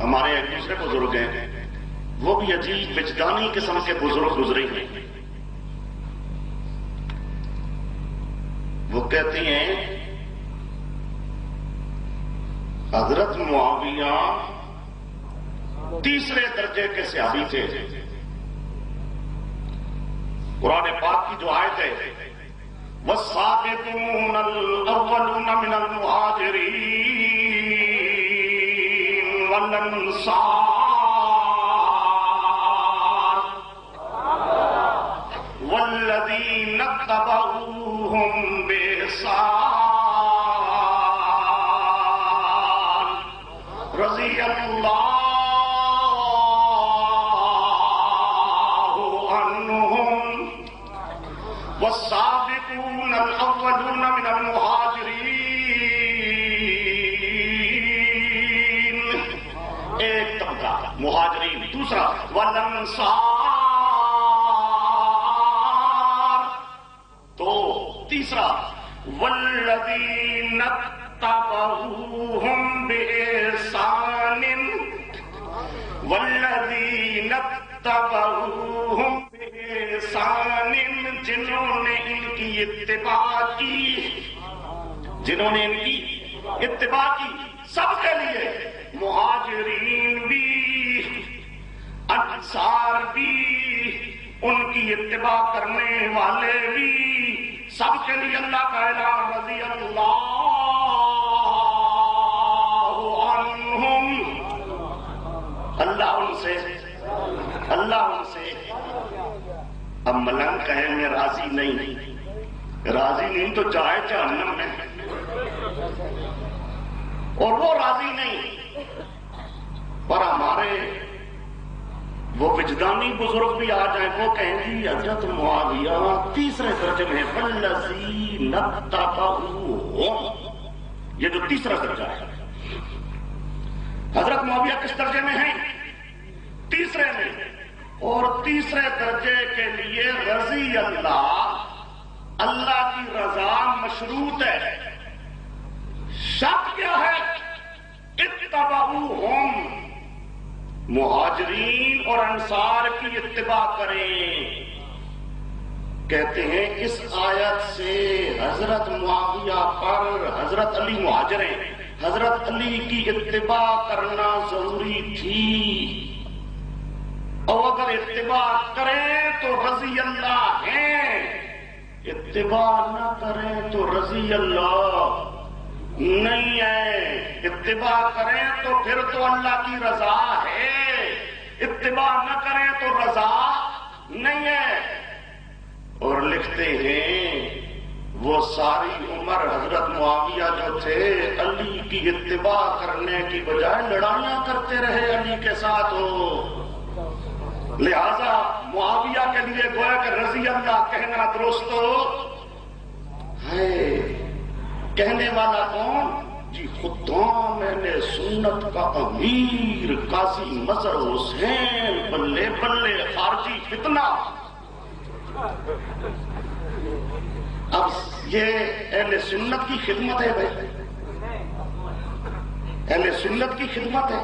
ہمارے ایک دوسرے بزرگ ہیں، وہ بھی عجیب وجدانی قسم کے بزرگ گزرے ہیں. وہ کہتے ہیں حضرت معاویہ تیسرے درجے کے صحابی تھے. قرآن پاک کی جو آیت ہے والسابقون الاولون من المہاجرین والانصار والذین اتبعوهم بإحسان رضی اللہ والسابقون الاولون من المہاجرین ایک طبقہ مہاجرین، دوسرا والانصار تو تیسرا والذین اتبعوهم بإحسان والذین اتبعوهم بإحسان جنہوں نے ان کی اتباع کی، جنہوں نے ان کی اتباع کی، سب کے لیے مہاجرین بھی انصار بھی ان کی اتباع کرنے والے بھی سب کے لیے اللہ کا اعلان رضی اللہ عنہم. اللہ ان سے اب ملنگ کہیں میں راضی نہیں تو جائے جہنم میں، اور وہ راضی نہیں. پر ہمارے وہ وجدانی بزرگ بھی آ جائیں، وہ کہیں گی حضرت معاویہ تیسرے درجے میں والذین اتبعوهم، یہ جو تیسرا درجہ ہے. حضرت معاویہ کس درجے میں ہیں؟ تیسرے میں. اور تیسرے درجے کے لیے رضی اللہ کی رضا مشروط ہے. شرط کیا ہے؟ اتبعوهم، مہاجرین اور انصار کی اتباع کریں. کہتے ہیں اس آیت سے حضرت معاویہ پر حضرت علی مہاجر ہیں، حضرت علی کی اتباع کرنا ضروری تھی، اور اگر اتباع کریں تو رضی اللہ ہیں، اتباع نہ کریں تو رضی اللہ نہیں ہے. اتباع کریں تو پھر تو اللہ کی رضا ہے، اتباع نہ کریں تو رضا نہیں ہے. اور لکھتے ہیں وہ ساری عمر حضرت معاویہ جو تھے علی کی اتباع کرنے کی بجائے لڑائیاں کرتے رہے علی کے ساتھ. ہو لہذا معاویہ کے لیے گویا کہ رضی اللہ کہنا درست ہے. کہنے والا کون؟ جی خدام اہل سنت کا امیر قاضی مظہر حسین. بلے بلے خارجی فتنہ. اب یہ اہل سنت کی خدمت ہے بھائی، اہل سنت کی خدمت ہے.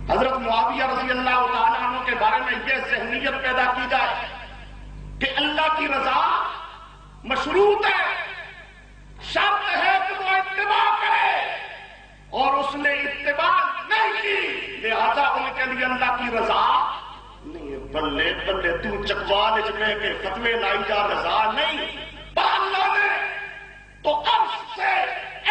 حضرت معاویہ رضی اللہ تعالیٰ عنہ کے بارے میں یہ ذہنیت پیدا کی جائے کہ اللہ کی رضا مشروط ہے، شرط ہے کہ وہ اتباع کرے، اور اس نے اتباع نہیں کی، لہذا ان کے لیے اللہ کی رضا نہیں ہے. بلے بلے تو چکوال اجمے کے فتوے لائی جا، رضا نہیں. پر اللہ نے تو عرش سے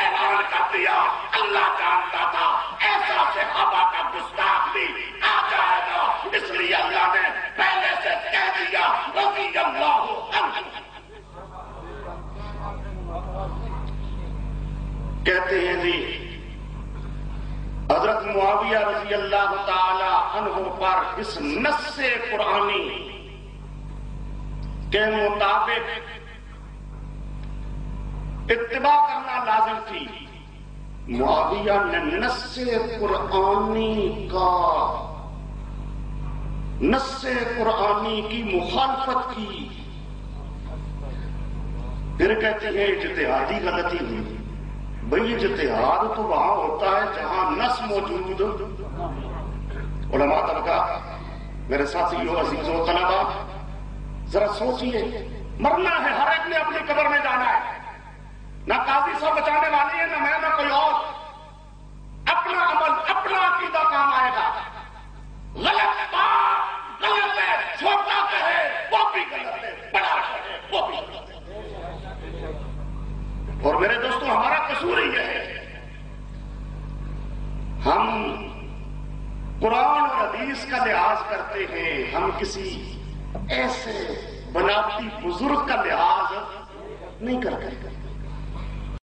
اعلان کر دیا، اللہ جانتا تھا ایسا صحابہ کا گستاخ بھی آ جائے گا، اس لیے اللہ نے پہلے سے کہہ دیا رضی اللہ عنہ. کہتے ہیں جی حضرت معاویہ رضی اللہ تعالی عنہ پر اس نص قرآنی کے مطابق اتباع کرنا لازم تھی. معاویہ نے نص قرآنی کی مخالفت کی. پھر کہتے ہیں اجتہادی غلطی ہوئی. بھئی اجتہاد تو وہاں ہوتا ہے جہاں نص موجود علماء طبقہ، میرے ساتھیوں، عزیزوں، طلبا، ذرا سوچیے، مرنا ہے، ہر ایک نے اپنی قبر میں جانا ہے، نہ قاضی صاحب بچانے والی ہے، نہ میں، نہ کوئی اور. اپنا عمل، اپنا عقیدہ کام آئے گا. غلط بات غلط ہے، چھوٹا کہے وہ بھی غلط ہے، بڑا کہے وہ بھی غلط ہے. اور میرے دوستوں، ہمارا قصور ہی ہے، ہم قرآن اور حدیث کا لحاظ کرتے ہیں، ہم کسی ایسے بناوٹی بزرگ کا لحاظ نہیں کرتے.